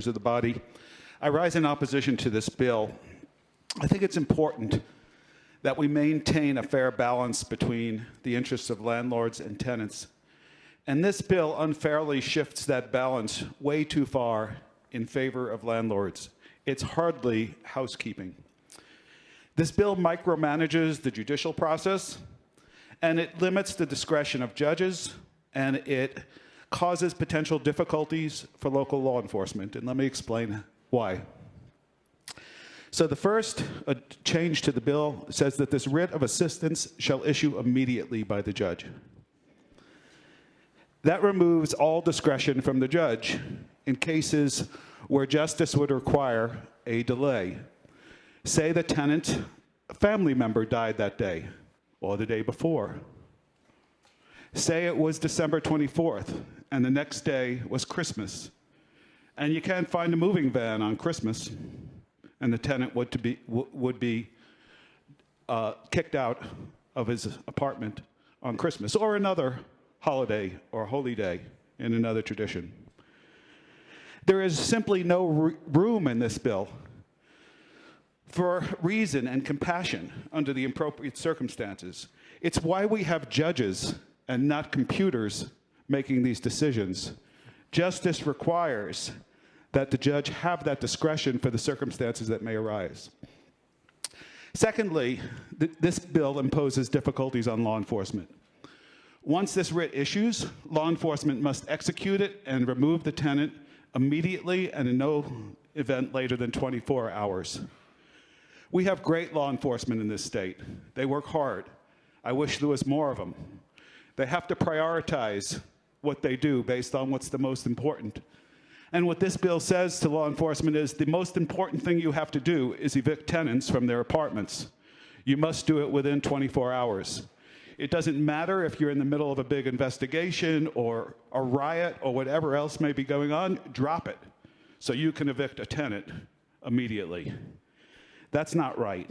of the body. I rise in opposition to this bill. I think it's important that we maintain a fair balance between the interests of landlords and tenants. And this bill unfairly shifts that balance way too far in favor of landlords. It's hardly housekeeping. This bill micromanages the judicial process, and it limits the discretion of judges, and it causes potential difficulties for local law enforcement. And let me explain why. So the first change to the bill says that this writ of assistance shall issue immediately by the judge. That removes all discretion from the judge in cases where justice would require a delay. Say the tenant, a family member died that day or the day before. Say it was December 24th and the next day was Christmas, and you can't find a moving van on Christmas, and the tenant would be kicked out of his apartment on Christmas or another holiday or holy day in another tradition. There is simply no room in this bill for reason and compassion under the appropriate circumstances. It's why we have judges and not computers making these decisions. Justice requires that the judge have that discretion for the circumstances that may arise. Secondly, this bill imposes difficulties on law enforcement. Once this writ issues, law enforcement must execute it and remove the tenant immediately and in no event later than 24 hours. We have great law enforcement in this state. They work hard. I wish there was more of them. They have to prioritize what they do based on what's the most important. And what this bill says to law enforcement is the most important thing you have to do is evict tenants from their apartments. You must do it within 24 hours. It doesn't matter if you're in the middle of a big investigation or a riot or whatever else may be going on, drop it so you can evict a tenant immediately. That's not right.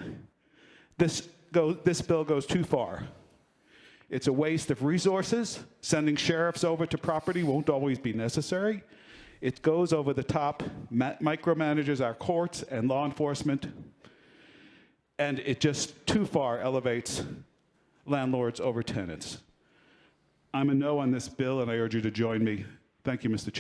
This bill goes too far. It's a waste of resources. Sending sheriffs over to property won't always be necessary. It goes over the top, micromanages our courts and law enforcement, and it just too far elevates landlords over tenants. I'm a no on this bill, and I urge you to join me. Thank you, Mr. Chair.